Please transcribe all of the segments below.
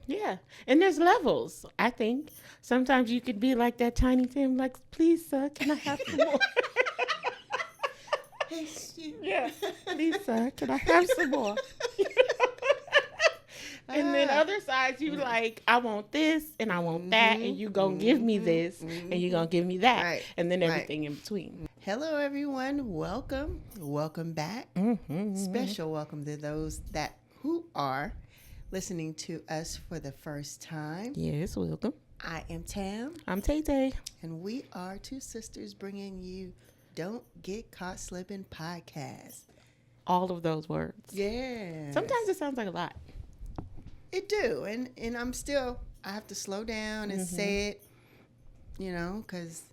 Yeah. And there's levels, I think. Sometimes you could be like that Tiny Tim, like, please, sir, can I have some more? Hey, shit. Yeah. Please, sir, can I have some more? And then other sides, you like, I want this and I want that, and you gonna give me this and you gonna give me that, Right. and then everything in between. Hello, everyone. Welcome back. Special welcome to those who are listening to us for the first time. Yes, welcome. I am Tam, I'm Tay Tay. and we are two sisters bringing you Don't Get Caught Slipping podcast. All of those words. Yeah. Sometimes it sounds like a lot. It do, and I have to slow down and say it, because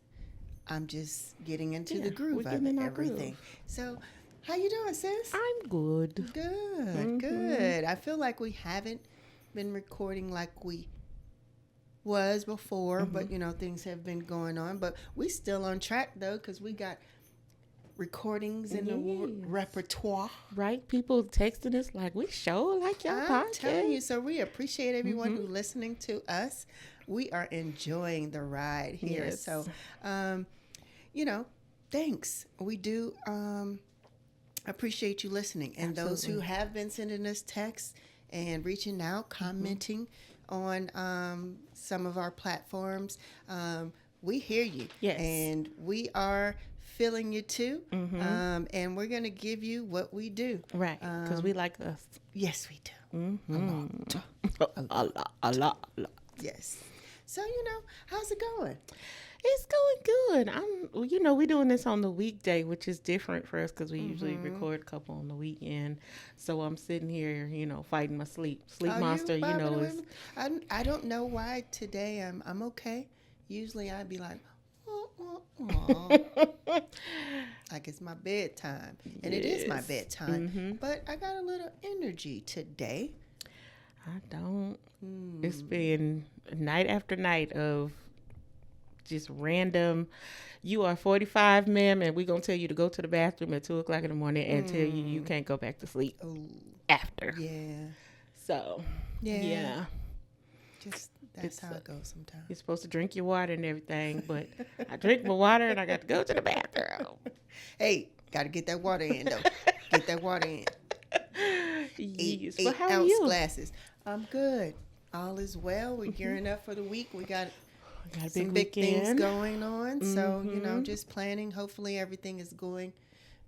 I'm just getting into the groove of it, everything. So, how you doing, sis? I'm good. Good. I feel like we haven't been recording like we was before, but things have been going on. But we still on track though, because we got recordings in the repertoire. Right? People texting us like, we sure like your podcast. I'm telling you, so we appreciate everyone who's listening to us. We are enjoying the ride here. Yes. So, thanks. We do appreciate you listening. And those who have been sending us texts and reaching out, commenting on some of our platforms, we hear you. Yes. And we are feeling you too. And we're going to give you what we do. Right. Because we like us. Yes, we do. A lot. Yes. So, how's it going? It's going good. We're doing this on the weekday, which is different for us because we usually record a couple on the weekend. So I'm sitting here, fighting my sleep monster. Is. I don't know why today I'm okay. Usually I'd be like, like it's my bedtime, and it is my bedtime. But I got a little energy today. I don't. It's been night after night of just random. You are 45, ma'am, and we're gonna tell you to go to the bathroom at 2:00 in the morning and tell you can't go back to sleep after. Yeah. So yeah. Just that's how it goes sometimes. You're supposed to drink your water and everything, but I drink my water and I got to go to the bathroom. Hey, got to get that water in though. Get that water in. Yes. 8-ounce glasses. I'm good. All is well. We're gearing up for the week. We got some big things going on. So, just planning. Hopefully everything is going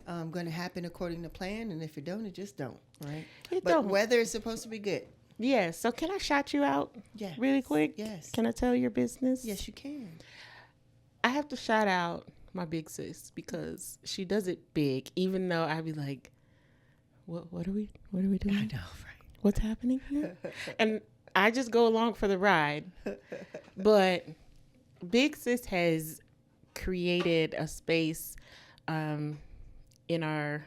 to happen according to plan. And if it don't, it just don't. Right? But weather is supposed to be good. Yes. So can I shout you out really quick? Yes. Can I tell your business? Yes, you can. I have to shout out my big sis because she does it big, even though I be like, what are we doing? I know, right? What's happening here? And I just go along for the ride. But Big Sis has created a space in our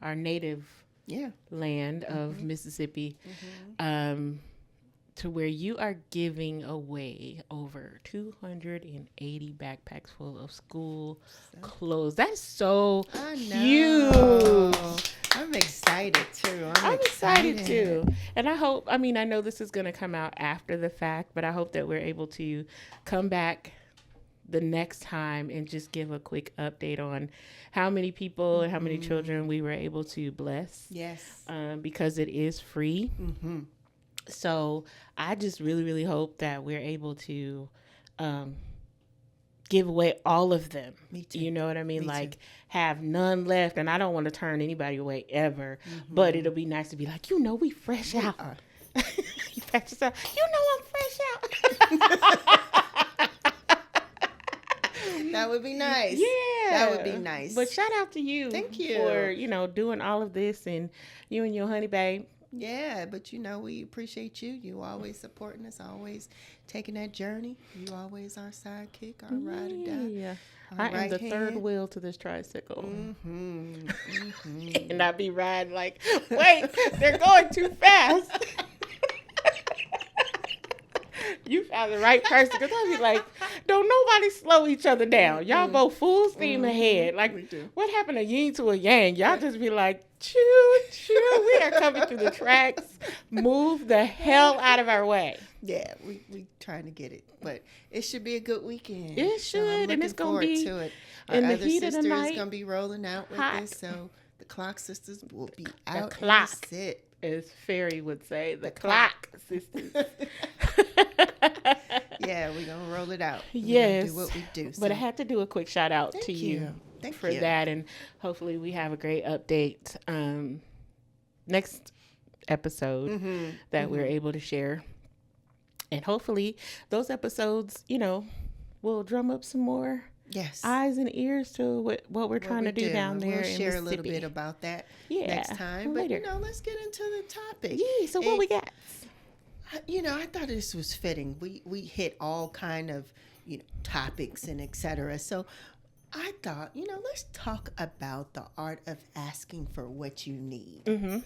native land of Mississippi to where you are giving away over 280 backpacks full of school clothes. That's so huge. I'm excited too. I'm excited too. And I know this is going to come out after the fact, but I hope that we're able to come back the next time and just give a quick update on how many people and how many children we were able to bless. Yes. Because it is free. So I just really, really hope that we're able to give away all of them. Me too. You know what I mean? Me like too. Have none left. And I don't want to turn anybody away ever. But it'll be nice to be like, we fresh out. You pat yourself. I'm fresh out. That would be nice. Yeah. That would be nice. But shout out to you. Thank you. For, doing all of this, and you and your honey babe. Yeah, but we appreciate you. You always supporting us, always taking that journey. You always our sidekick, our ride or die. Yeah. I am the third wheel to this tricycle. And I be riding like, wait, they're going too fast. You found the right person. Because I'd be like, don't nobody slow each other down. Y'all both full steam ahead. Like, what happened to yin to a yang? Y'all just be like, choo, choo. We are coming through the tracks. Move the hell out of our way. Yeah, we trying to get it. But it should be a good weekend. It should. And it's going to be to it. in Our the other heat of sister the night. is going to be rolling out with Hot. us. So the Clock sisters will be out. Clock. In the set. As Ferry would say, the clock sisters. Yeah, we're going to roll it out. Yes. Do what we do. So. But I had to do a quick shout out Thank to you for you. that. And hopefully we have a great update next episode that we're able to share. And hopefully those episodes, will drum up some more eyes and ears to what we're trying to do down there. We'll share in a little bit about that next time. Later. But let's get into the topic. Yeah. So what we got? I thought this was fitting. We hit all kind of topics and etc. So I thought let's talk about the art of asking for what you need. Mm-hmm.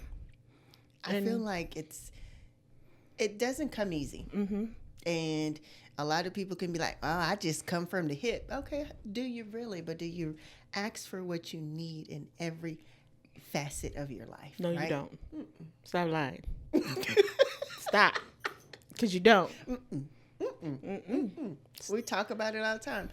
I feel like it doesn't come easy. Mm-hmm. And a lot of people can be like, oh, I just come from the hip. Okay, do you really? But do you ask for what you need in every facet of your life? No, right? you don't. Stop lying. Stop. Because you don't. We talk about it all the time.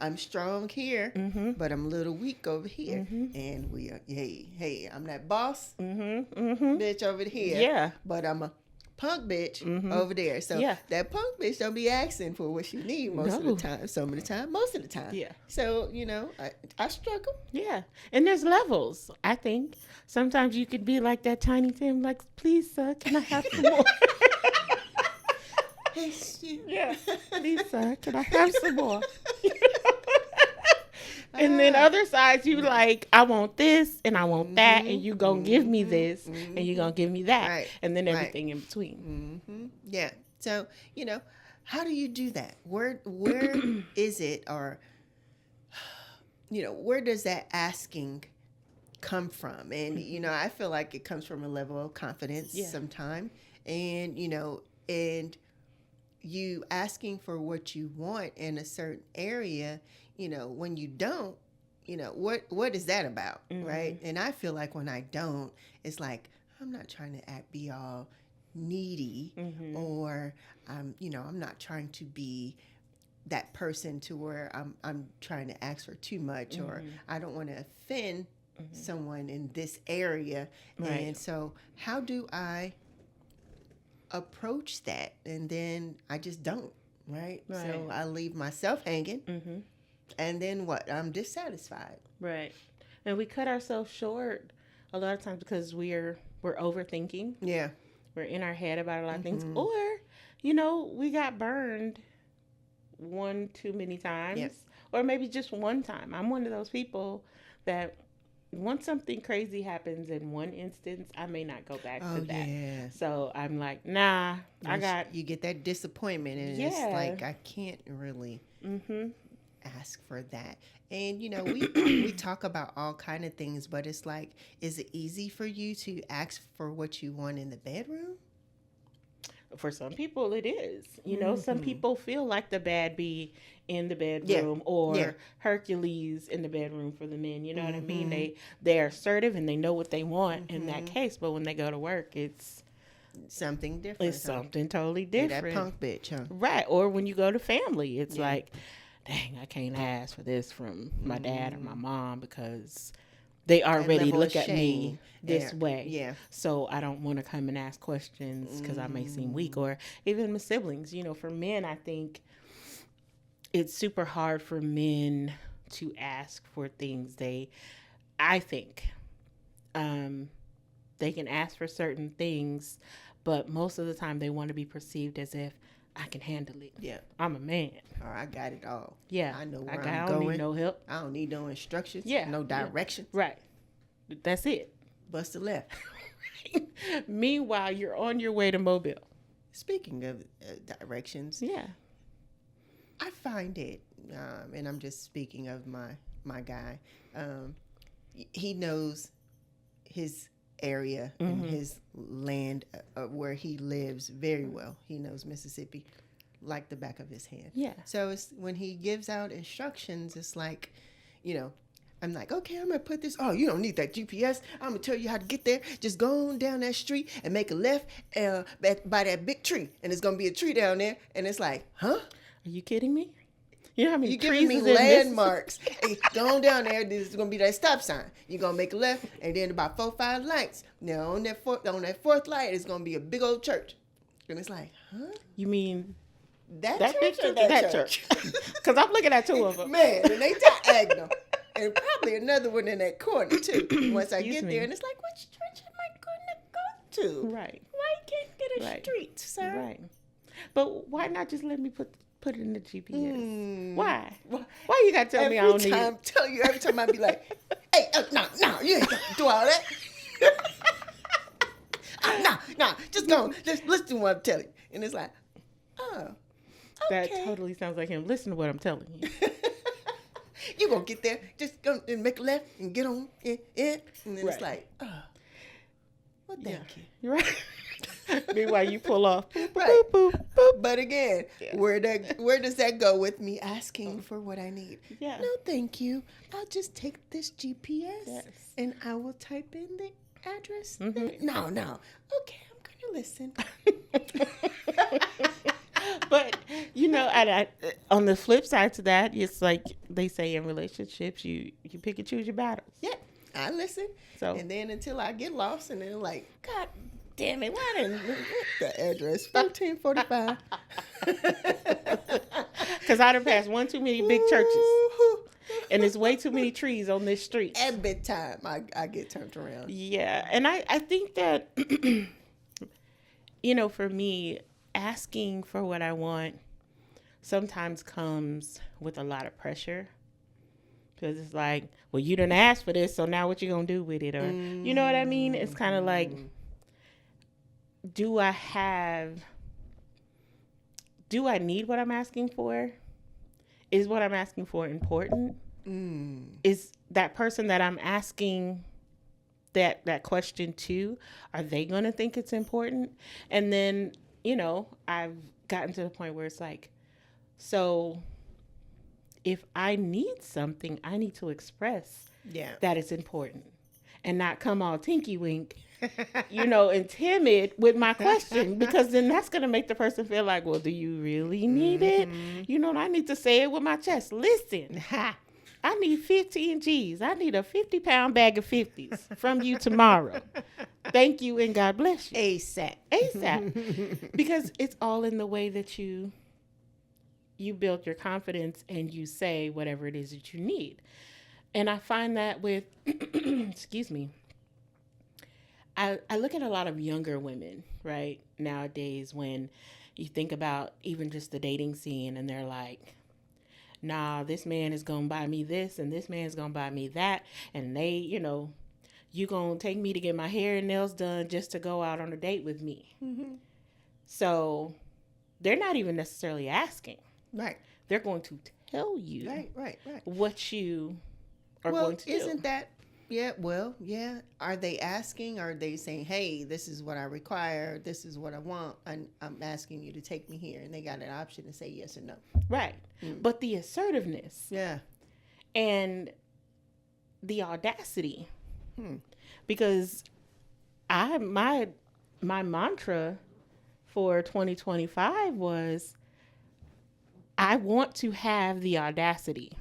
I'm strong here, but I'm a little weak over here. And we are, hey, I'm that boss bitch over here. Yeah. But I'm a punk bitch over there. So that punk bitch don't be asking for what she need most of the time. Some of the time, most of the time. Yeah. So, I struggle. Yeah. And there's levels, I think. Sometimes you could be like that Tiny Tim, like, please, sir, can I have some more? Yeah. Please, sir, can I have some more? And then other sides, you like, I want this and I want that, and you gonna give me this and you gonna give me that, right. and then everything in between. Yeah. So how do you do that? Where is it, or where does that asking come from? And I feel like it comes from a level of confidence sometime, and and you asking for what you want in a certain area. When you don't, what is that about, right? And I feel like when I don't, it's like I'm not trying to be all needy, or I'm not trying to be that person to where I'm trying to ask for too much, or I don't want to offend someone in this area. Right. And so how do I approach that? And then I just don't, right? So I leave myself hanging. And then what? I'm dissatisfied. Right. And we cut ourselves short a lot of times because we're overthinking. Yeah. We're in our head about a lot of things. Or, we got burned one too many times. Yes. Or maybe just one time. I'm one of those people that once something crazy happens in one instance, I may not go back to that. Yeah. So I'm like, nah, you get that disappointment, and it's like I can't really ask for that. And we talk about all kind of things, but it's like, is it easy for you to ask for what you want in the bedroom? For some people it is. Some people feel like the bad bee in the bedroom, or Hercules in the bedroom for the men. You know what I mean? They're assertive and they know what they want in that case, but when they go to work, it's something different. It's something totally different. That punk bitch, huh? Right. Or when you go to family, it's like, dang, I can't ask for this from my dad or my mom because they already look at me this way. Yeah. So I don't want to come and ask questions because I may seem weak. Or even my siblings. For men, I think it's super hard for men to ask for things. I think they can ask for certain things, but most of the time they want to be perceived as if I can handle it. Yeah. I'm a man. Or I got it all. Yeah. I know where I'm going. I don't need no help. I don't need no instructions. Yeah. No directions. Yeah. Right. That's it. Bust a left. Meanwhile, you're on your way to Mobile. Speaking of directions. Yeah. I find it, and I'm just speaking of my guy, he knows his area and his land where he lives very well. He knows Mississippi like the back of his hand. Yeah. So it's when he gives out instructions, it's like, I'm like, okay, I'm going to put this. Oh, you don't need that GPS. I'm going to tell you how to get there. Just go on down that street and make a left by that big tree. And it's going to be a tree down there. And it's like, huh? Are you kidding me? You know how many you trees giving me is in landmarks. Hey, go on down there. This is going to be that stop sign. You're going to make a left. And then about 4 or 5 lights. Now, on that fourth light, it's going to be a big old church. And it's like, huh? You mean that church or that church? Because I'm looking at 2 of them. Man, and they diagonal. And probably another one in that corner, too. Once I get there, and it's like, which church am I going to go to? Right. Why you can't get a street, sir? Right. But why not just let me put it in the GPS? Why? Why you got to tell me I don't need it? Every time I be like, hey, no, you ain't got to do all that. No, just go on. Let's do what I'm telling you. And it's like, oh, okay. That totally sounds like him. Listen to what I'm telling you. You gonna get there, just go and make a left and get on in. And then it's like, oh, well, thank you. You're right. Meanwhile, you pull off. Boop, Right. boop, boop, boop. But again, where does that go with me asking for what I need? Yeah. No, thank you. I'll just take this GPS Yes. and I will type in the address. Mm-hmm. No. Okay, I'm gonna listen. But I on the flip side to that, it's like they say in relationships, you pick and choose your battles. Yeah, I listen. So and then until I get lost, and then like, God damn it, why didn't the address 1445? Because I done passed one too many big churches, and there's way too many trees on this street. Every time I get turned around. Yeah, and I think that for me, asking for what I want sometimes comes with a lot of pressure, because it's like, well, you didn't ask for this, so now what you gonna do with it? Or you know what I mean? It's kind of like, do I need what I'm asking for? Is what I'm asking for important? Is that person that I'm asking that question to, are they going to think it's important? And then, I've gotten to the point where it's like, so if I need something, I need to express that it's important and not come all tinky wink, and timid with my question, because then that's going to make the person feel like, well, do you really need it? I need to say it with my chest. Listen, I need 15 G's. I need a 50-pound bag of 50s from you tomorrow. Thank you, and God bless you. ASAP. Because it's all in the way that you build your confidence and you say whatever it is that you need. And I find that with, excuse me, I look at a lot of younger women, right, nowadays, when you think about even just the dating scene, and they're like, nah, this man is going to buy me this, and this man is going to buy me that, and they, you going to take me to get my hair and nails done just to go out on a date with me. Mm-hmm. So they're not even necessarily asking. Right. They're going to tell you right. what you are going to do. Isn't that, yeah. Are they asking? Are they saying, hey, this is what I require, this is what I want, I'm asking you to take me here, and they got an option to say yes or no. Right. But the assertiveness. Yeah. And the audacity. Because my mantra for 2025 was, I want to have the audacity.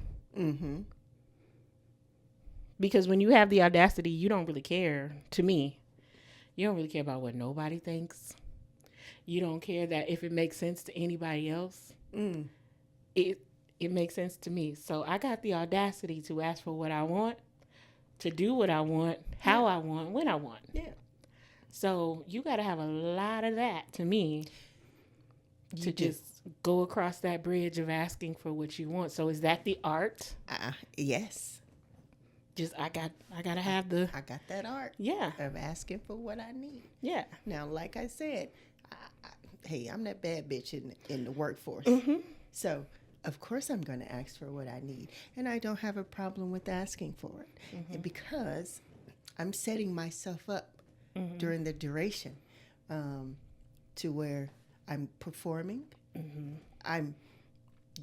Because when you have the audacity, you don't really care. To me, you don't really care about what nobody thinks. You don't care that if it makes sense to anybody else. It makes sense to me. So I got the audacity to ask for what I want, to do what I want, how I want, when I want. Yeah. So you got to have a lot of that, to me, just go across that bridge of asking for what you want. So is that the art? Yes. Just I gotta have I got that art. Yeah. Of asking for what I need. Yeah. Now, like I said, hey, I'm that bad bitch in the workforce. So, of course, I'm going to ask for what I need, and I don't have a problem with asking for it, because I'm setting myself up during the duration to where I'm performing I'm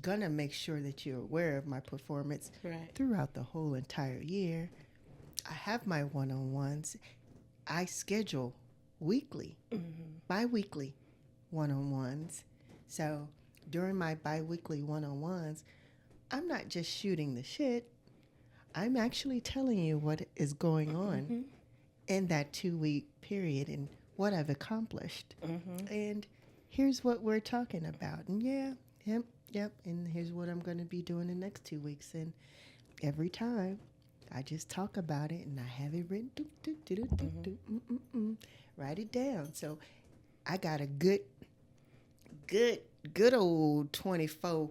going to make sure that you're aware of my performance throughout the whole entire year. I have my one-on-ones. I schedule weekly, bi-weekly one-on-ones. So during my bi-weekly one-on-ones, I'm not just shooting the shit. I'm actually telling you what is going on in that 2-week period and what I've accomplished. And here's what we're talking about. And yep. And here's what I'm going to be doing the next 2 weeks. And every time I just talk about it and I have it written. Write it down. So I got a good old 24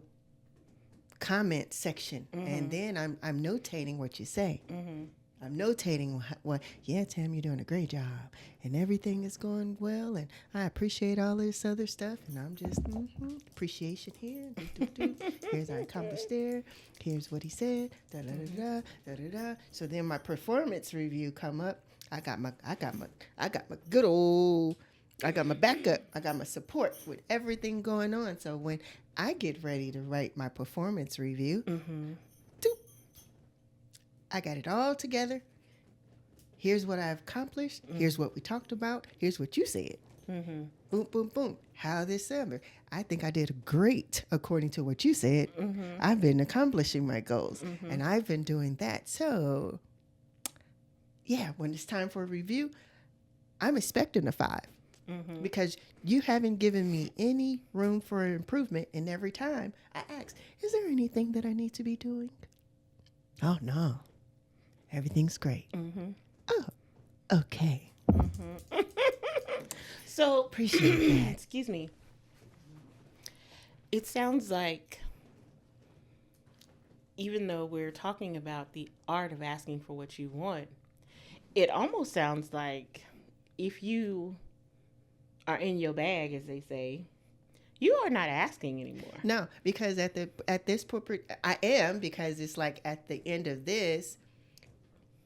comment section. And then I'm notating what you say. I'm notating what, yeah, Tam, you're doing a great job. And everything is going well. And I appreciate all this other stuff. And I'm just, appreciation here. Here's our accomplished there. Here's what he said. Da-da-da-da. So then my performance review come up. I got my good old, I got my backup. I got my support with everything going on. So when I get ready to write my performance review, I got it all together. Here's what I've accomplished. Here's what we talked about. Here's what you said. Boom, boom, boom. How this summer? I think I did great according to what you said. I've been accomplishing my goals, and I've been doing that. So, yeah, when it's time for a review, I'm expecting a 5 because you haven't given me any room for improvement. And every time I ask, is there anything that I need to be doing? Oh, no. Everything's great. Oh, okay. So, appreciate that. Excuse me. It sounds like, even though we're talking about the art of asking for what you want, it almost sounds like if you are in your bag, as they say, you are not asking anymore. No, because at this corporate, I am, because it's like at the end of this,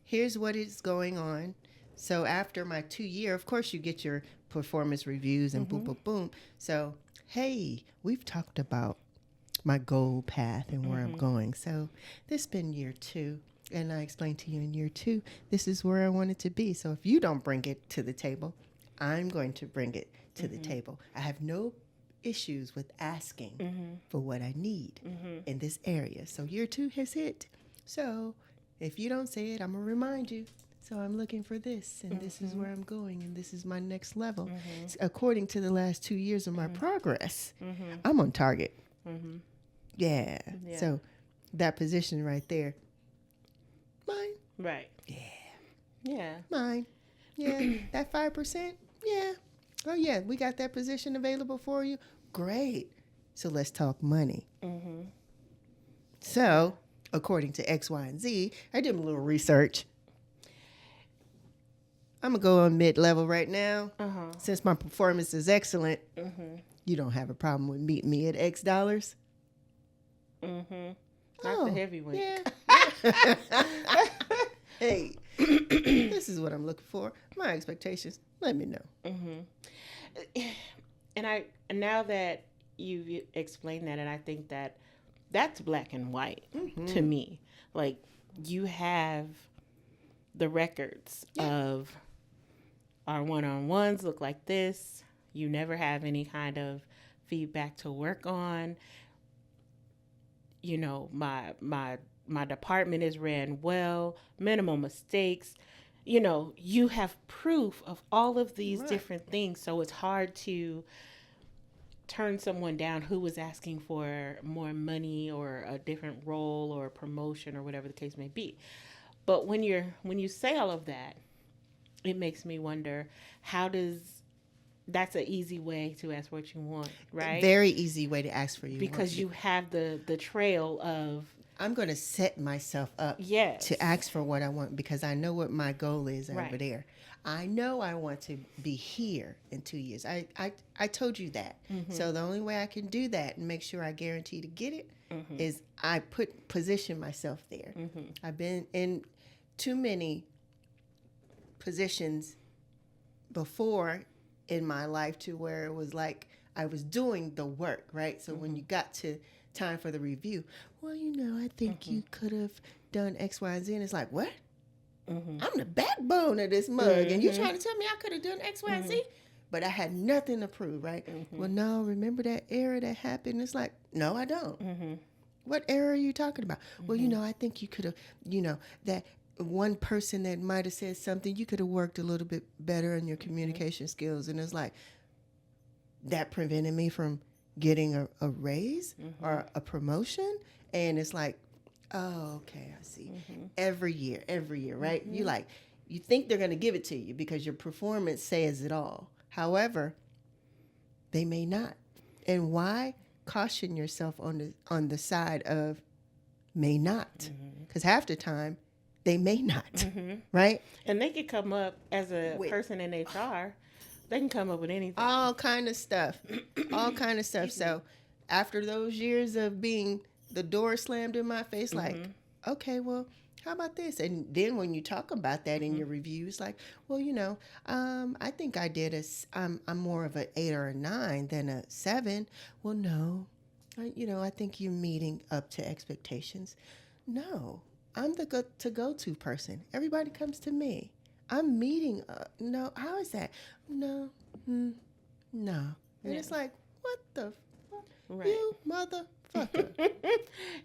here's what is going on. So after my 2-year, of course, you get your performance reviews and boom, boom, boom. So, hey, we've talked about my goal path and where I'm going. So this has been year 2. And I explained to you in year 2, this is where I wanted to be. So if you don't bring it to the table, I'm going to bring it to the table. I have no issues with asking for what I need in this area. So year 2 has hit. So if you don't say it, I'm going to remind you. So I'm looking for this, and this is where I'm going, and this is my next level. According to the last 2 years of my progress, I'm on target. Yeah. So that position right there, mine. Right. Yeah. Mine. Yeah. That 5%, yeah. Oh, yeah, we got that position available for you. Great. So let's talk money. So, according to X, Y, and Z, I did a little research. I'm going to go on mid-level right now. Since my performance is excellent, you don't have a problem with meeting me at X dollars? Not the heavyweight. Yeah. Hey, this is what I'm looking for. My expectations, let me know. And now that you've explained that, and I think that that's black and white to me. Like, you have the records of our one-on-ones look like this. You never have any kind of feedback to work on. You know, my department is ran well, minimal mistakes. You know, you have proof of all of these different things. So it's hard to turn someone down who was asking for more money or a different role or promotion or whatever the case may be. But when you say all of that, it makes me wonder, that's an easy way to ask what you want, right? Very easy way to ask for you. Because you have the trail of, I'm going to set myself up to ask for what I want, because I know what my goal is over there. I know I want to be here in 2 years. I told you that. So the only way I can do that and make sure I guarantee to get it is I position myself there. I've been in too many positions before in my life to where it was like I was doing the work, right? So when you got to time for the review, well, I think you could have done X, Y, and Z. And it's like, what? I'm the backbone of this mug, and you trying to tell me I could have done X, Y, and Z? But I had nothing to prove, right? Well, no, remember that error that happened? It's like, no, I don't. What error are you talking about? Well, I think you could have, that one person that might have said something, you could have worked a little bit better on your communication skills. And it's like, that prevented me from getting a raise or a promotion. And it's like, oh, okay, I see. Every year, right? You think they're going to give it to you because your performance says it all. However, they may not. And why caution yourself on the side of may not? Because half the time, they may not, right? And they could come up as a person in HR. They can come up with anything. All kind of stuff. So after those years of being the door slammed in my face, like, okay, well, how about this? And then when you talk about that in your reviews, like, well, I think I did I'm more of an 8 or a 9 than a 7. Well, no, I think you're meeting up to expectations. No, I'm the go-to person. Everybody comes to me. I'm meeting. No, how is that? No, no. And it's like, what the fuck? Right. You motherfucker.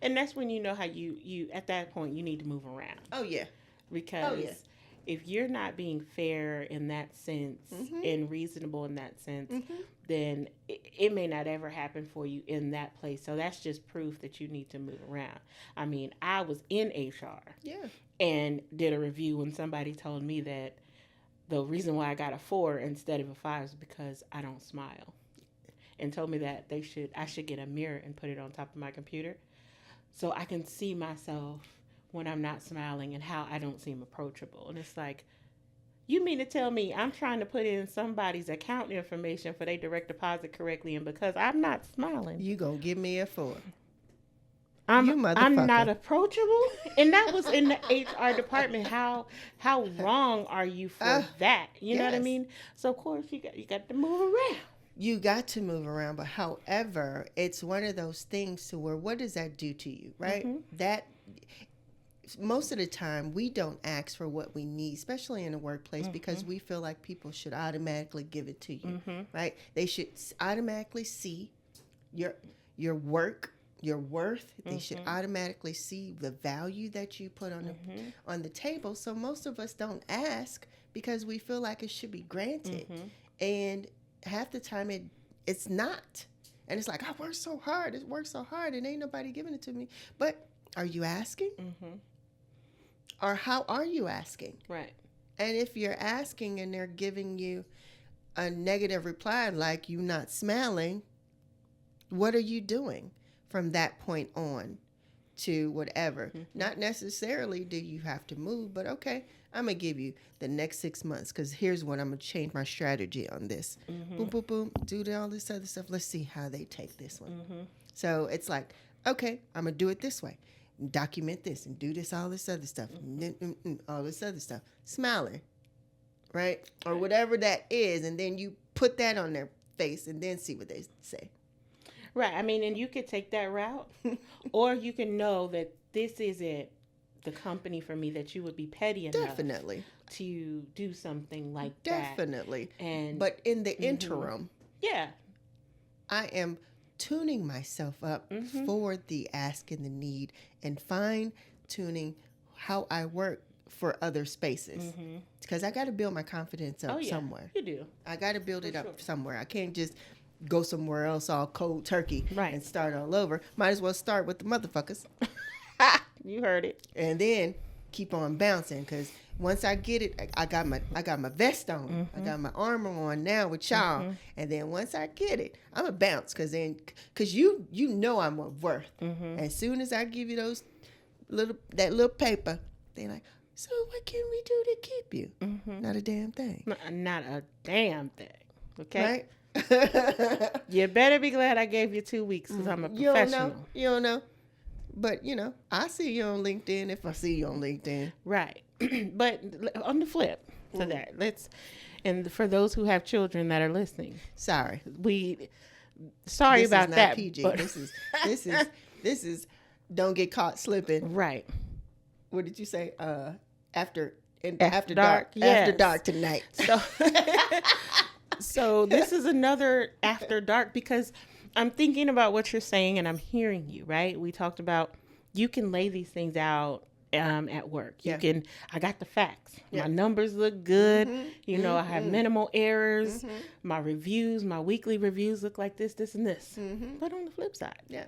And that's when you know how you at that point you need to move around. Oh yeah. Because if you're not being fair in that sense and reasonable in that sense, then it may not ever happen for you in that place. So that's just proof that you need to move around. I mean, I was in HR. Yeah. And did a review when somebody told me that the reason why I got a 4 instead of a 5 is because I don't smile. And told me that I should get a mirror and put it on top of my computer so I can see myself when I'm not smiling and how I don't seem approachable. And it's like, you mean to tell me I'm trying to put in somebody's account information for their direct deposit correctly, and because I'm not smiling, you gonna give me a 4? I'm not approachable? And that was in the HR department. How wrong are you for that? You know what I mean? So of course you got to move around. You got to move around, but however, it's one of those things to where, what does that do to you, right? That most of the time we don't ask for what we need, especially in the workplace, because we feel like people should automatically give it to you, right? They should automatically see your work, your worth. They should automatically see the value that you put on the table. So most of us don't ask because we feel like it should be granted. And half the time it's not. And it's like, I worked so hard. It worked so hard and ain't nobody giving it to me. But are you asking? Or how are you asking? Right. And if you're asking and they're giving you a negative reply, like you not smiling, what are you doing from that point on to whatever? Not necessarily do you have to move, but okay, I'm going to give you the next 6 months because here's what I'm going to change my strategy on this. Boom, boom, boom, do all this other stuff. Let's see how they take this one. So it's like, okay, I'm going to do it this way. Document this and do this, all this other stuff, all this other stuff. Smiling, right? Or whatever that is. And then you put that on their face and then see what they say. Right. I mean, and you could take that route or you can know that this isn't the company for me, that you would be petty enough to do something like that. Definitely. But in the interim, I am tuning myself up for the ask and the need and fine tuning how I work for other spaces. Because I got to build my confidence up somewhere. You do. I got to build it up somewhere. I can't just go somewhere else all cold turkey and start all over. Might as well start with the motherfuckers. You heard it. And then keep on bouncing, because once I get it, I got my vest on. I got my armor on now with y'all. And then once I get it, I'm a bounce, because you know I'm worth. As soon as I give you that little paper, they're like, so what can we do to keep you? Not a damn thing. Not a damn thing. Okay. Right? You better be glad I gave you 2 weeks, because I'm a professional. You don't know. But, I see you on LinkedIn if I see you on LinkedIn. Right. But on the flip to that, and for those who have children that are listening. Sorry. Sorry this about is not that. PG. But This is don't get caught slipping. right. What did you say? After dark, dark. yes. After dark tonight. So, so this is another after dark, because I'm thinking about what you're saying and I'm hearing you, right? We talked about you can lay these things out at work. Yeah. I got the facts. Yeah. My numbers look good. Mm-hmm. You know, I have minimal errors. My reviews, my weekly reviews look like this, this, and this. But on the flip side, Yeah.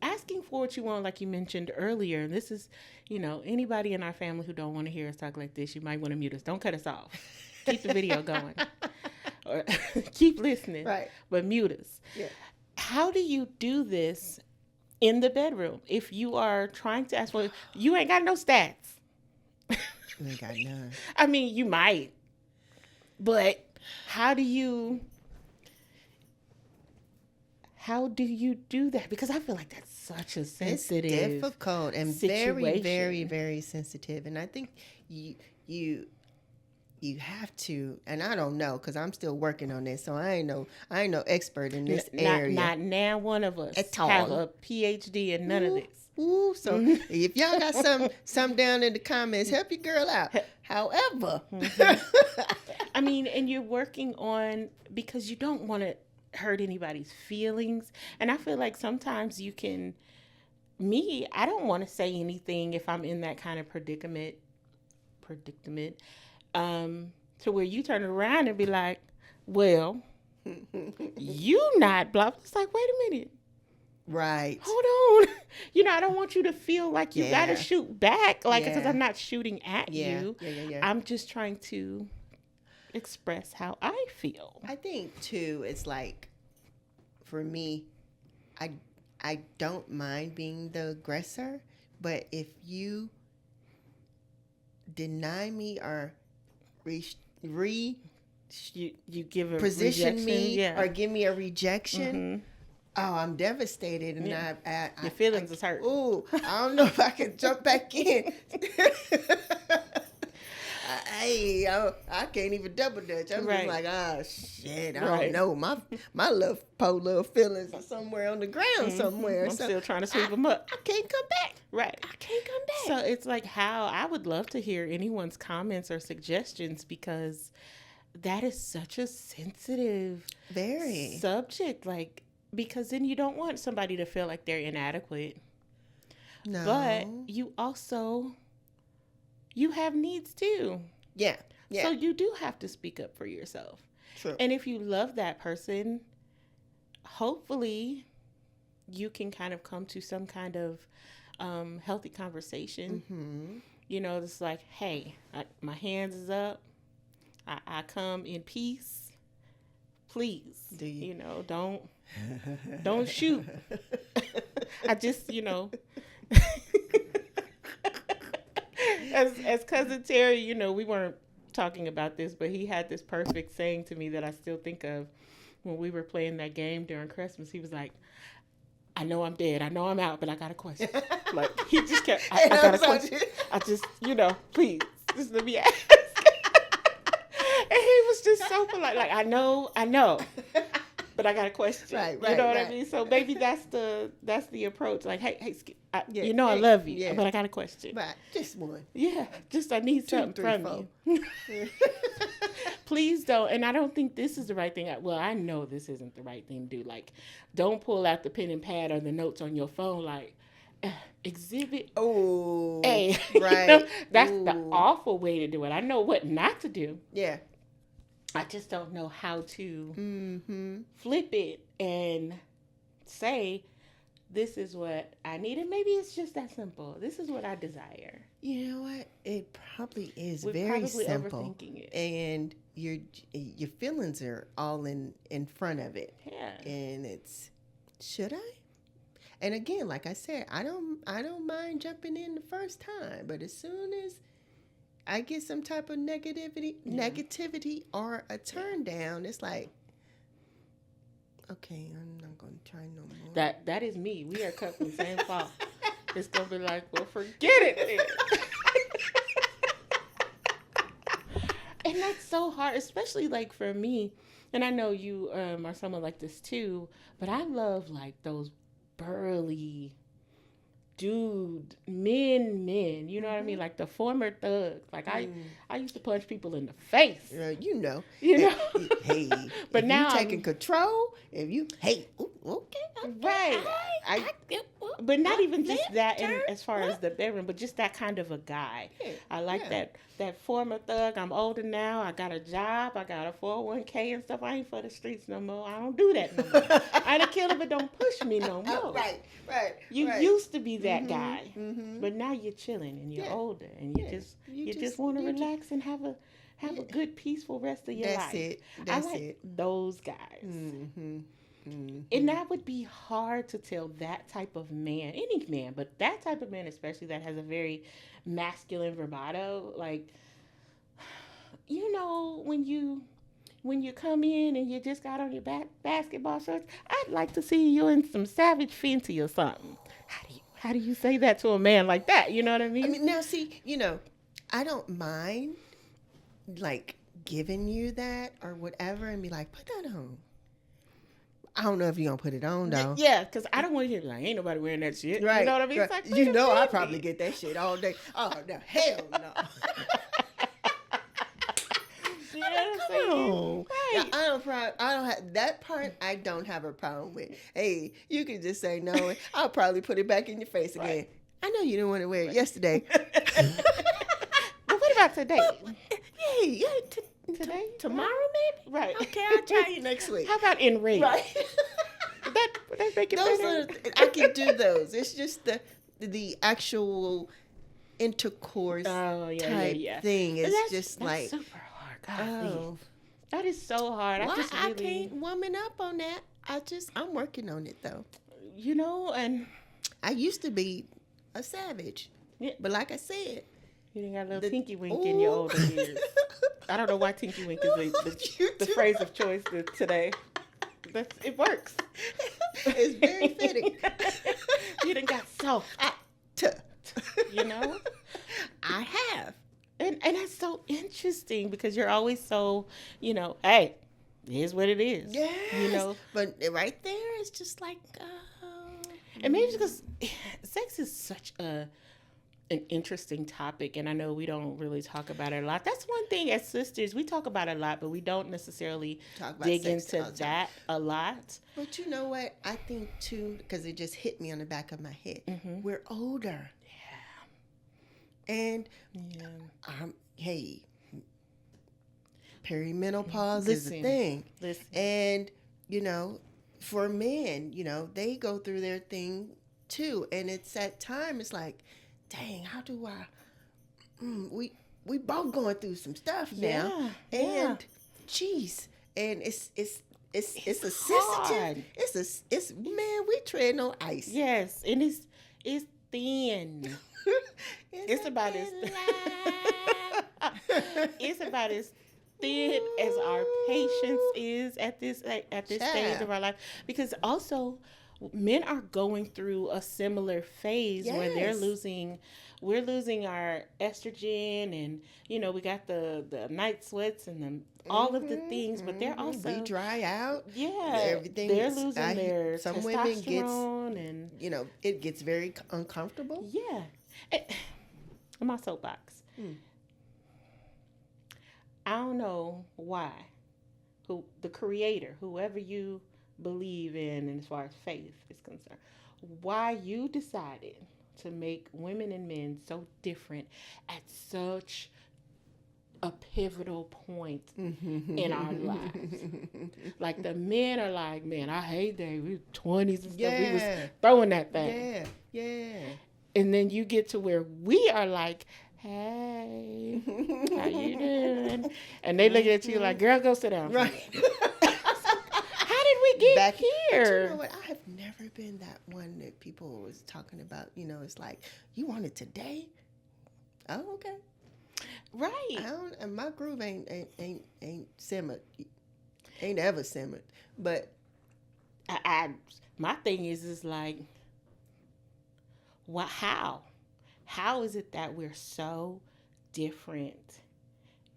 asking for what you want, like you mentioned earlier, this is, you know, anybody in our family who don't want to hear us talk like this, you might want to mute us. Don't cut us off. Keep the video going. Or keep listening. Right. But mute us. Yeah. How do you do this in the bedroom? If you are trying to ask for, you ain't got no stats. You ain't got none. I mean, you might. But how do you do that? Because I feel like that's such a sensitive, it's difficult and very, situation. very, very sensitive. And I think you have to. And I don't know, because I'm still working on this, so I ain't no expert in this area. Not now one of us At have all. a PhD in none of this. Ooh, so if y'all got some down in the comments, help your girl out. However, I mean, and you're working on, because you don't want to hurt anybody's feelings. And I feel like sometimes I don't want to say anything if I'm in that kind of predicament, to where you turn around and be like, well, you not blah. It's like, wait a minute. right. Hold on. You know, I don't want you to feel like you got to Yeah. shoot back. Like, because Yeah. I'm not shooting at Yeah. you. Yeah. I'm just trying to express how I feel. I think too, it's like, for me, I don't mind being the aggressor, but if you deny me or You give a position rejection, me yeah. or give me a rejection, oh, I'm devastated, and Yeah. I Your feelings is hurt. Ooh, I don't know if I can jump back in. I can't even double dutch. I'm Right. just like, oh shit, I Right. don't know. My little feelings are somewhere on the ground somewhere. I'm so still trying to sweep them up. I can't come back. Right. I can't come back. So it's like, how I would love to hear anyone's comments or suggestions, because that is such a sensitive Very. subject. Like, because then you don't want somebody to feel like they're inadequate. No. But you have needs too. Yeah. Yeah. So you do have to speak up for yourself. True. And if you love that person, hopefully you can kind of come to some kind of healthy conversation. Mm-hmm. You know, it's like, hey, my hands is up. I come in peace. Please, Do you? You know, don't shoot. I just, you know, as Cousin Terry, you know, we weren't talking about this, but he had this perfect saying to me that I still think of when we were playing that game during Christmas. He was like, I know I'm dead. I know I'm out, but I got a question. Like, he just kept, I got a question. I just, you know, please, just let me ask. And he was just so polite. Like, I know, but I got a question. Right, you know what right. I mean? So maybe that's the approach. Like, hey, Yeah, you know, I hey, love you, yeah. but I got a question. Right. Just one. Yeah, just I need 2, something 3, from 4. you. Please don't. And I don't think this is the right thing. Well, I know this isn't the right thing to do. Like, don't pull out the pen and pad or the notes on your phone. Like, exhibit Oh. A. Right. You know, that's the Ooh. awful way to do it. I know what not to do. Yeah. I just don't know how to Mm-hmm. flip it and say, this is what I need. And maybe it's just that simple. This is what I desire. You know what? It probably is We're very probably simple. overthinking it. And your feelings are all in front of it. Yeah. And it's, should I? And again, like I said, I don't mind jumping in the first time, but as soon as I get some type of negativity or a turn down, it's like, okay, I'm not gonna try no more. That is me. We are cut from the same cloth. It's gonna be like, well, forget it then. And that's so hard, especially like for me, And I know you are someone like this too, but I love like those burly men, you know what I mean, like the former thugs. Like I used to punch people in the face, you know. Hey, but if now you taking control, if you okay, right, but not even just that as far as the bedroom, but just that kind of a guy. I like that former thug. I'm older now. I got a job. I got a 401k and stuff. I ain't for the streets no more. I don't do that no more. I done killed it, but don't push me no more. Right. You used to be that guy, but now you're chilling and you're older, and you just want to relax and have a good, peaceful rest of your life. That's I like it. those guys. And that would be hard to tell that type of man, any man, but that type of man especially that has a very masculine bravado. Like, you know, when you come in and you just got on your basketball shorts, I'd like to see you in some Savage Fenty or something. How do you say that to a man like that? You know what I mean? I mean, now see, I don't mind like giving you that or whatever and be like, put that on. I don't know if you're going to put it on, though. Yeah, because I don't want to hear, like, ain't nobody wearing that shit. Right. You know what I mean? Right. It's like, I probably get that shit all day. Oh, no. Hell no. You know what I'm saying? Right. Now, I don't have that part. I don't have a problem with. Hey, you can just say no, and I'll probably put it back in your face again. Right. I know you didn't want to wear it yesterday. But what about today? Yeah, today? Tomorrow, maybe? Right. Okay, I'll try you next week. How about in rain? Right. Would that make it those better? I can do those. It's just the actual intercourse type thing. It's just that's like super hard. That is so hard. Well, I can't woman up on that. I'm working on it though. You know, and I used to be a savage. Yeah. But like I said, you didn't got a little tinky wink in your older years. I don't know why tinky wink is the phrase of choice today. It works. It's very fitting. You done got soft. You know? I have. And that's so interesting because you're always so, hey, here's what it is. Yes. You know? But right there, it's just like... and maybe because sex is such an interesting topic, and I know we don't really talk about it a lot. That's one thing as sisters, we talk about it a lot, but we don't necessarily dig into that a lot. But you know what? I think, too, because it just hit me on the back of my head. Mm-hmm. We're older. Yeah. And, hey, perimenopause is a thing. Listen. And, for men, they go through their thing, too. And it's that time, it's like, dang, how do I? We both going through some stuff now, and geez, and it's a sensitive. It's man, we treading on ice. Yes, and it's thin. It's about as it's about as thin as our patience is at this stage of our life, because also men are going through a similar phase where we're losing our estrogen, and we got the night sweats and all of the things, but they're also we dry out. Yeah, everything. They're losing their some testosterone, women gets, and it gets very uncomfortable. Yeah, my soapbox. I don't know why. The creator, whoever you believe in, and as far as faith is concerned, why you decided to make women and men so different at such a pivotal point in our lives. Like the men are like, man, I hate that. We were 20s and stuff. We was throwing that thing. Yeah. And then you get to where we are like, hey, how you doing? And they look at you like, girl, go sit down. Right. Get here. But you know what? I have never been that one that people was talking about. It's like, you want it today? Oh, okay. Right. And my groove ain't simmered. Ain't ever simmered. But my thing is like, how is it that we're so different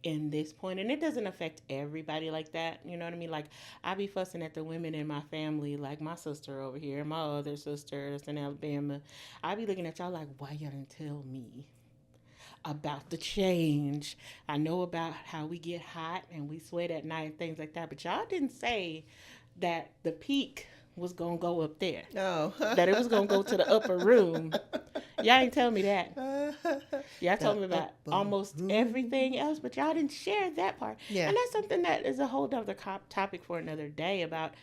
in this point, and it doesn't affect everybody like that, you know what I mean? Like, I be fussing at the women in my family, like my sister over here, my other sister that's in Alabama. I be looking at y'all like, why y'all didn't tell me about the change? I know about how we get hot and we sweat at night and things like that, but y'all didn't say that the peak was gonna go up there. Oh. That it was gonna go to the upper room. Y'all ain't tell me that. Y'all told me about almost everything else, but y'all didn't share that part. Yeah. And that's something that is a whole other topic for another day about,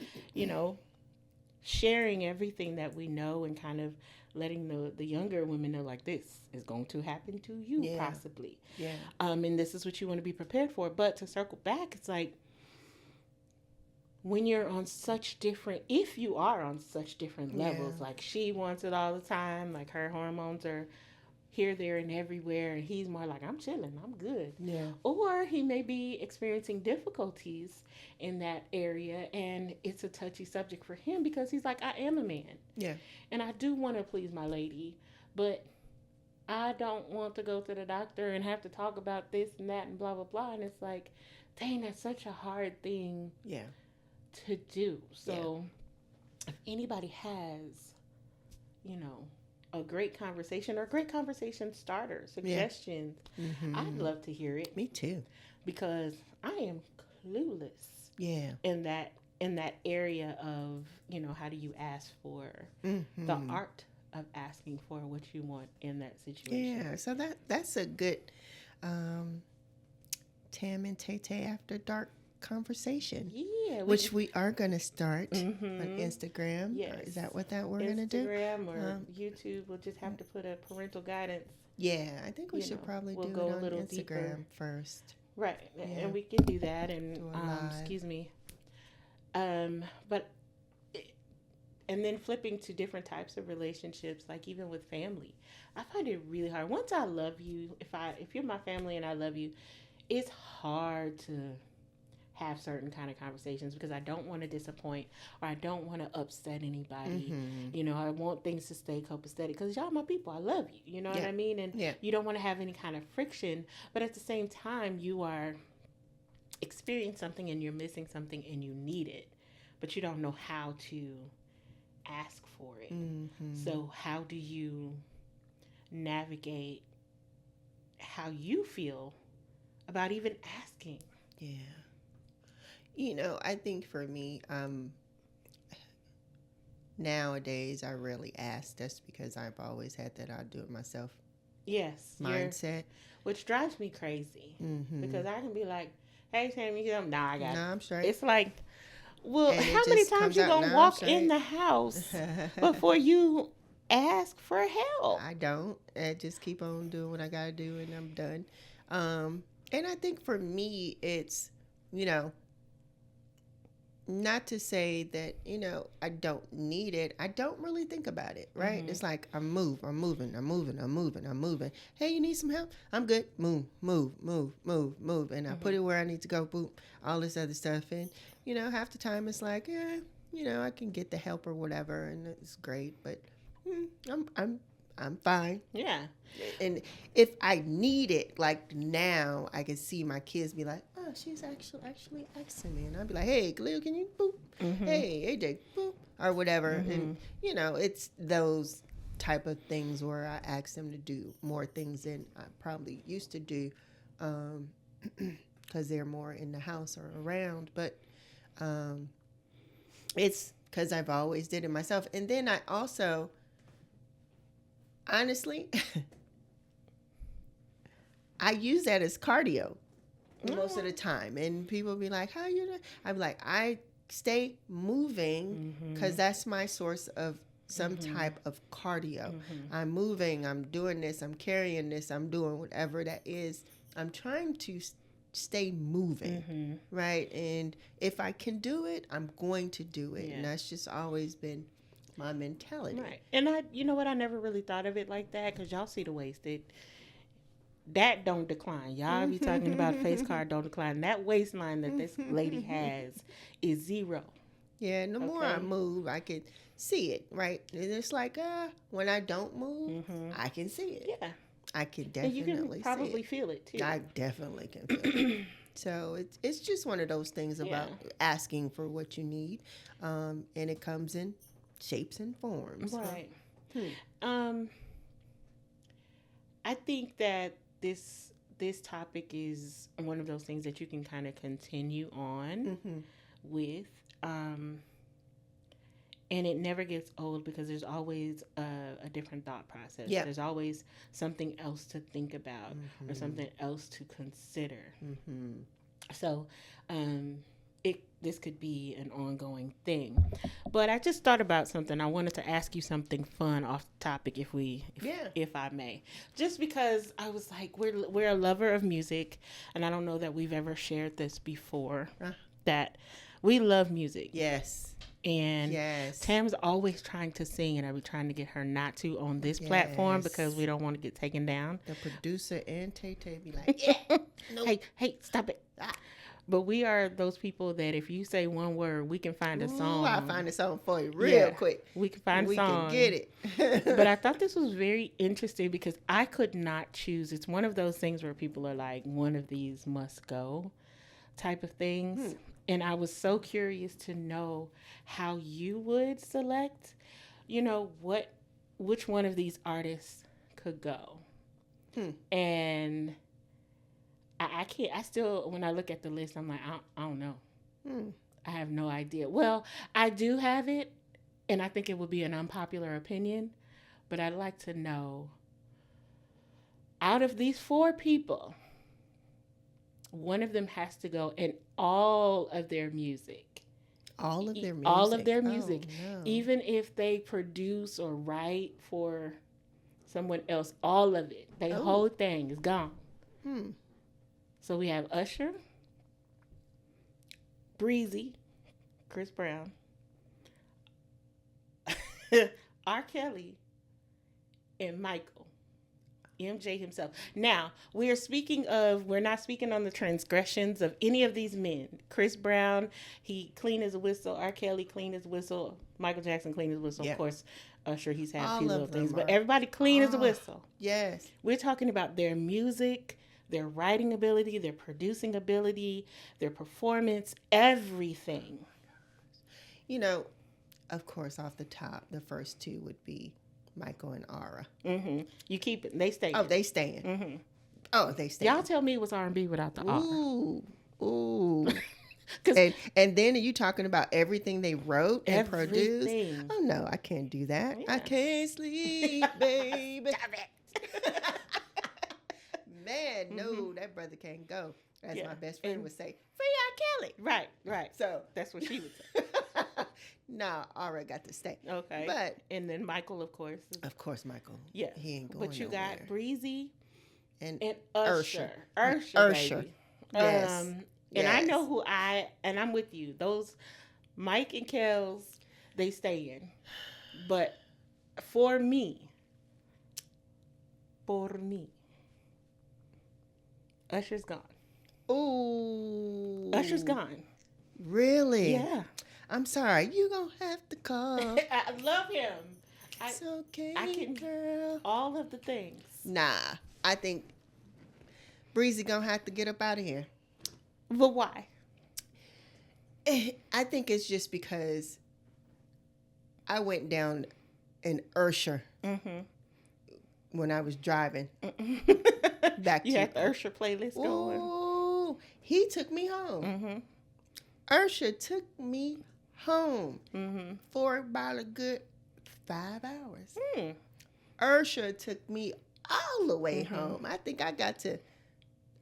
sharing everything that we know and kind of letting the younger women know, like, this is going to happen to you, possibly. Yeah. And this is what you want to be prepared for. But to circle back, it's like, when you're on such different, if you are on such different levels, like she wants it all the time, like her hormones are here, there, and everywhere, and he's more like, I'm chilling, I'm good. Yeah. Or he may be experiencing difficulties in that area, and it's a touchy subject for him because he's like, I am a man. Yeah. And I do want to please my lady, but I don't want to go to the doctor and have to talk about this and that and blah, blah, blah. And it's like, dang, that's such a hard thing. Yeah. To do. So if anybody has, a great conversation or a great conversation starter, suggestions, I'd love to hear it. Me too. Because I am clueless. Yeah. In that area of, how do you ask for the art of asking for what you want in that situation. Yeah. So that's a good Tam and Tay Tay After Dark conversation. Yeah. Which we are going to start on Instagram. Yes. Is that what we're going to do? Instagram or YouTube. We'll just have to put a parental guidance. Yeah. I think we should probably do it on Instagram deeper. First. Right. Yeah. And we can do that. And, excuse me. But, and then flipping to different types of relationships, like even with family, I find it really hard. Once I love you, if you're my family and I love you, it's hard to have certain kind of conversations because I don't want to disappoint or I don't want to upset anybody. I want things to stay copacetic because y'all my people. I love you. You know what I mean? And you don't want to have any kind of friction, but at the same time, you are experiencing something and you're missing something and you need it, but you don't know how to ask for it. So how do you navigate how you feel about even asking? Yeah. I think for me, nowadays I rarely ask. That's because I've always had that I'll do it myself. Yes. Mindset. Which drives me crazy because I can be like, hey, Tammy, nah, I got it. Nah, I'm straight. It's like, well, how many times you going to walk in the house before you ask for help? I don't. I just keep on doing what I got to do and I'm done. And I think for me, it's, not to say that, I don't need it. I don't really think about it, right? It's like I'm moving. Hey, you need some help? I'm good. Move. And I put it where I need to go, boom, all this other stuff. And, half the time it's like, I can get the help or whatever and it's great, but I'm fine. Yeah. And if I need it, like now, I can see my kids be like, oh, she's actually asking me. And I'll be like, hey, Khalil, can you boop? Hey, AJ, boop. Or whatever. And, it's those type of things where I ask them to do more things than I probably used to do because they're more in the house or around. But it's because I've always did it myself. And then I also... honestly, I use that as cardio most of the time. And people be like, how you doing? I'm like, I stay moving because that's my source of some type of cardio. I'm moving, I'm doing this, I'm carrying this, I'm doing whatever that is. I'm trying to stay moving, right? And if I can do it, I'm going to do it. Yeah. And that's just always been my mentality. Right. And you know what? I never really thought of it like that because y'all see the waist. That don't decline. Y'all be talking about face card don't decline. That waistline that this lady has is 0. Yeah, and the more I move, I can see it, right? And it's like, when I don't move, I can see it. Yeah. I can And you definitely can probably see feel it too. it. I definitely can feel it. So it's just one of those things about asking for what you need, and it comes in shapes and forms. Right. Huh? I think that this topic is one of those things that you can kind of continue on with, and it never gets old because there's always a different thought process. Yeah. There's always something else to think about or something else to consider. So, this could be an ongoing thing. But I just thought about something. I wanted to ask you something fun off the topic, if I may. Just because I was like, we're a lover of music, and I don't know that we've ever shared this before. That we love music. Yes. And Tam's always trying to sing, and I'll be trying to get her not to on this platform because we don't want to get taken down. The producer and Tay be like, yeah, no. Hey, stop it. But we are those people that if you say one word, we can find a song. I'll find a song for you real quick. We can find a song. We can get it. But I thought this was very interesting because I could not choose. It's one of those things where people are like, one of these must go type of things. And I was so curious to know how you would select, which one of these artists could go. And I can't, I still, when I look at the list, I'm like, I don't know. I have no idea. Well, I do have it, and I think it would be an unpopular opinion, but I'd like to know, out of these 4 people, one of them has to go in all of their music. All of their music? All of their music. Oh, no. Even if they produce or write for someone else, all of it, the whole thing is gone. So we have Usher, Breezy, Chris Brown, R. Kelly, and Michael, MJ himself. Now, we're not speaking on the transgressions of any of these men. Chris Brown, he clean as a whistle. R. Kelly, clean as a whistle. Michael Jackson, clean as a whistle. Yeah. Of course, Usher, he's had a few little things. But everybody clean as a whistle. Yes. We're talking about their music, their writing ability, their producing ability, their performance, everything. Of course, off the top, the first 2 would be Michael and Aura. You keep it. They stay. Oh, they staying. Oh, they staying. Y'all tell me it was R&B without the Aura. Ooh. and then are you talking about everything they wrote and produced? Oh, no, I can't do that. Yeah. I can't sleep, baby. Stop it. Man, no, that brother can't go. As my best friend would say, free R. Kelly. Right. So that's what she would say. No, Aura got to stay. Okay. But and then Michael, of course. Of course, Michael. Yeah. He ain't going But you nowhere. got Breezy and Usher. Usher. Yes. And I know and I'm with you. Those Mike and Kels, they stay in. But for me, Usher's gone. Ooh. Usher's gone. Really? Yeah. I'm sorry. You gonna have to call. I love him. It's okay, I can, girl. All of the things. Nah. I think Breezy gonna have to get up out of here. But why? I think it's just because I went down in Usher when I was driving. Back you had the Usher playlist going. Ooh, he took me home. Usher took me home for about a good 5 hours. Usher took me all the way home. I think I got to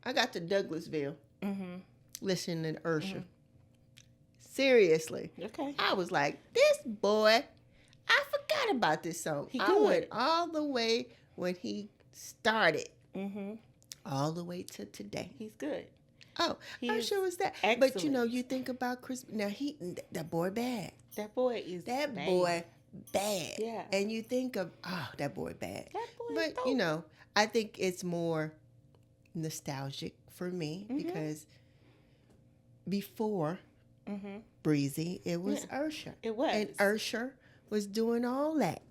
Douglasville listening to Usher. Seriously. Okay. I was like, this boy, I forgot about this song. I went all the way when he started. All the way to today. He's good. Oh, Usher was that. Excellent. But you think about Chris. Now that boy bad. That boy is bad. Yeah. And you think of that boy bad. That boy but is dope. I think it's more nostalgic for me because before Breezy, it was Usher. It was. And Usher was doing all that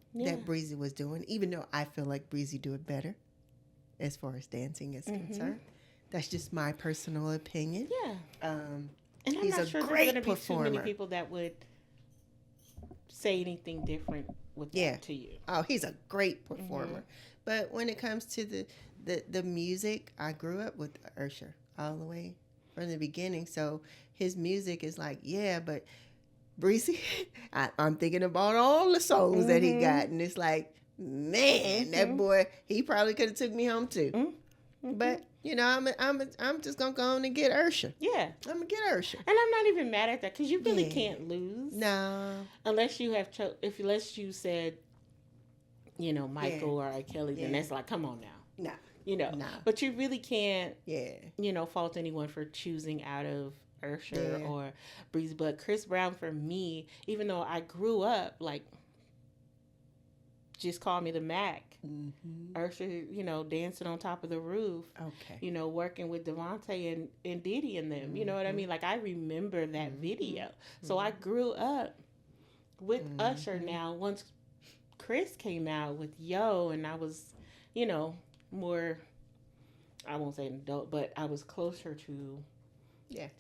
Breezy was doing, even though I feel like Breezy do it better. as far as dancing is concerned. That's just my personal opinion. Yeah. And I'm he's not a sure great there's going to be performer. too many people that would say anything different with that to you. Oh, he's a great performer. But when it comes to the music, I grew up with Usher all the way from the beginning. So his music is like, yeah, but Breezy, I'm thinking about all the songs that he got. And it's like, man, that boy, he probably could have took me home too. But, you know, I'm just going to go on and get Usher. Yeah. I'm going to get Usher. And I'm not even mad at that because you really can't lose. No. Unless you have, unless you said, you know, Michael or R. Kelly, then that's like, come on now. No. You know. No. But you really can't, you know, fault anyone for choosing out of Usher or Breezy. But Chris Brown, for me, even though I grew up, like, just call me the Mac. Usher, you know, dancing on top of the roof. Okay. You know, working with Devontae and Diddy and them. You know what I mean? Like, I remember that video. So I grew up with Usher. Now, once Chris came out with Yo, and I was, you know, more, I won't say an adult, but I was closer to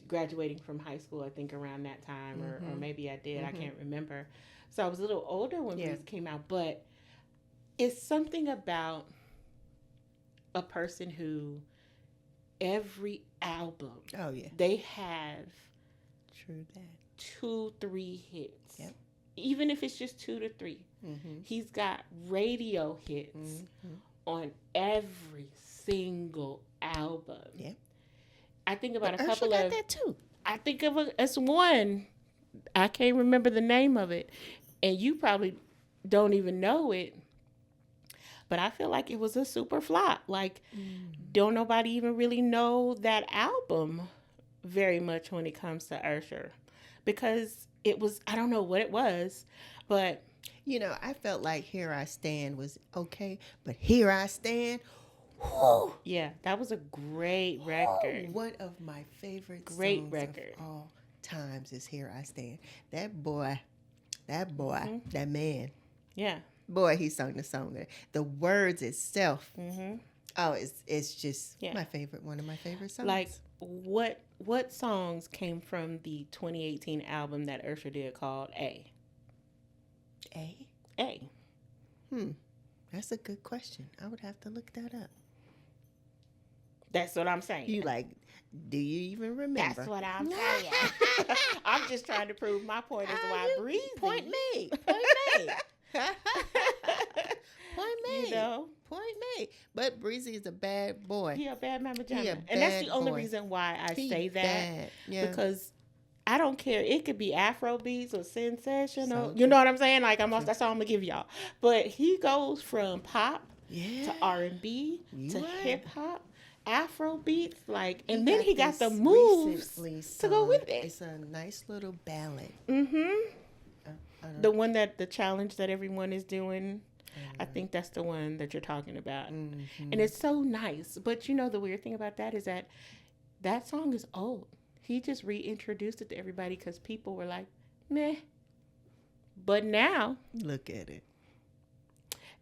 graduating from high school, I think around that time, or maybe I did. I can't remember. So I was a little older when Breezy came out, but it's something about a person who every album, they have 2-3 hits. Yep. Even if it's just 2 to 3. He's got radio hits on every single album. Yeah. I think about a couple got that too. I think of as one. I can't remember the name of it. And you probably don't even know it. But I feel like it was a super flop. Like, don't nobody even really know that album very much when it comes to Usher. Because it was, I don't know what it was, but... You know, I felt like Here I Stand was okay, but Here I Stand, whoo! Yeah, that was a great record. One of my favorite songs record of all times is Here I Stand. That boy, that man. Yeah. Boy, he sung the song. The words itself. Oh, it's just my favorite. One of my favorite songs. Like, what songs came from the 2018 album that Usher did called A? A. That's a good question. I would have to look that up. That's what I'm saying. You like, do you even remember? That's what I'm saying. I'm just trying to prove my point as why Breezy. Point made. You know? Point made. But Breezy is a bad boy. He a bad mama jamma. And that's the only reason why I say that. Bad. Yeah. Because I don't care. It could be Afro beats or sensational. You know what I'm saying? Like, that's all I'm going to give y'all. But he goes from pop to R&B to hip-hop, Afro beats. Like, and then he got the moves to go with it. It's a nice little ballad. The one the challenge that everyone is doing. I think that's the one that you're talking about. And it's so nice. But you know, the weird thing about that is that song is old. He just reintroduced it to everybody because people were like, meh. But now. Look at it.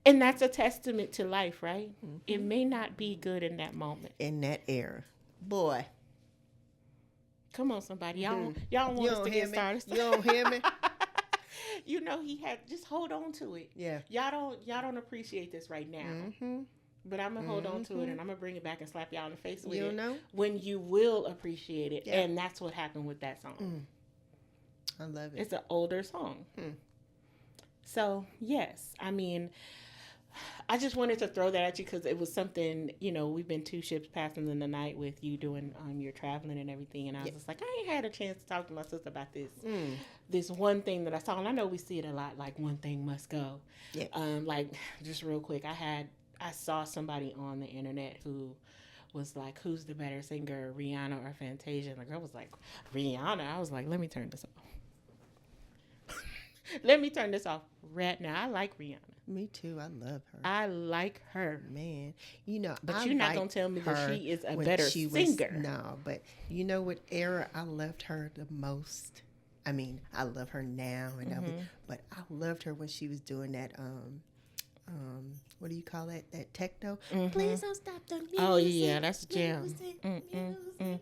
And that's a testament to life, right? It may not be good in that moment. In that era. Boy. Come on, somebody. Y'all want us to get started. You don't hear me? You know, he had, just hold on to it. Yeah. Y'all don't appreciate this right now. But I'm going to hold on to it, and I'm going to bring it back and slap y'all in the face with it. Know? When you will appreciate it. Yeah. And that's what happened with that song. I love it. It's an older song. So, yes. I mean, I just wanted to throw that at you because it was something, you know, we've been 2 ships passing in the night with you doing your traveling and everything. And I was just like, I ain't had a chance to talk to my sister about this. This one thing that I saw. And I know we see it a lot, like one thing must go. Yeah. Like, just real quick, I saw somebody on the internet who was like, who's the better singer, Rihanna or Fantasia? And the girl was like, Rihanna. I was like, let me turn this off. Let me turn this off right now. I like Rihanna. Me too. I love her. I like her. Man. You know, but you're not going to tell me that she is a better singer. No, but you know what era I loved her the most? I mean, I love her now, and but I loved her when she was doing that what do you call that? That techno. Mhm. Please don't stop the music. Oh yeah, that's a jam. Music, Mm-mm. music.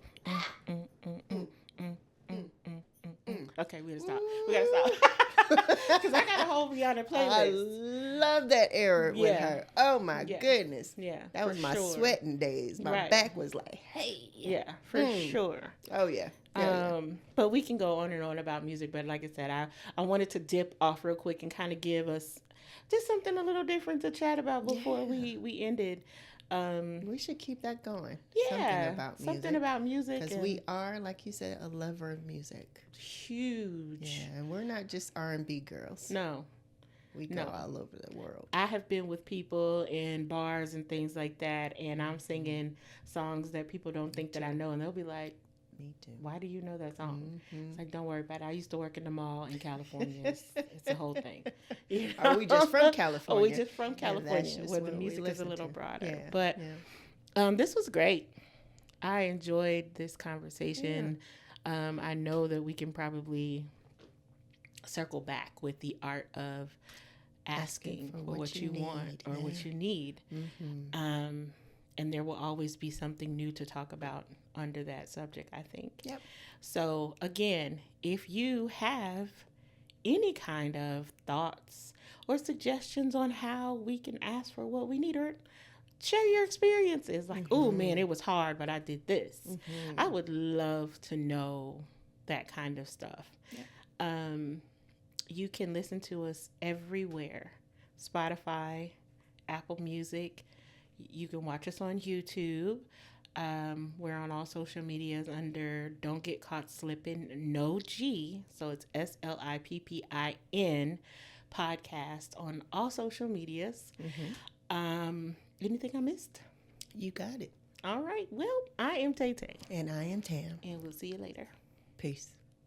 Okay, we gotta stop. We gotta stop. Because I got a whole Rihanna I playlist. love that era with Yeah. her. Oh my Yeah. goodness. Yeah, That for was my sure. sweating days. My Right. back was like, hey. Yeah, for sure. Oh yeah. Yeah, But we can go on and on about music. But like I said, I wanted to dip off real quick and kind of give us just something a little different to chat about before we ended. we should keep that going. Yeah, something about music. Because we are, like you said, a lover of music. Huge. Yeah, and we're not just R&B girls. No. We go all over the world. I have been with people in bars and things like that, and I'm singing songs that people don't think that I know, and they'll be like, Me too. why do you know that song? Mm-hmm. It's like, don't worry about it. I used to work in the mall in California. It's a whole thing. You know? Are we just from California? Oh, we just from California, just where the what we music is a listen little to. broader. Yeah, But yeah. This was great. I enjoyed this conversation. I know that we can probably circle back with the art of asking for what you want or what you need. Mm-hmm. And there will always be something new to talk about under that subject, I think. Yep. So again, if you have any kind of thoughts or suggestions on how we can ask for what we need, or share your experiences, like, oh man, it was hard, but I did this. Mm-hmm. I would love to know that kind of stuff. Yep. You can listen to us everywhere. Spotify, Apple Music. You can watch us on YouTube. We're on all social medias under Don't Get Caught Slippin', no G. So it's SLIPPIN podcast on all social medias. Mm-hmm. Anything I missed? You got it. All right. Well, I am Tay Tay. And I am Tam. And we'll see you later. Peace.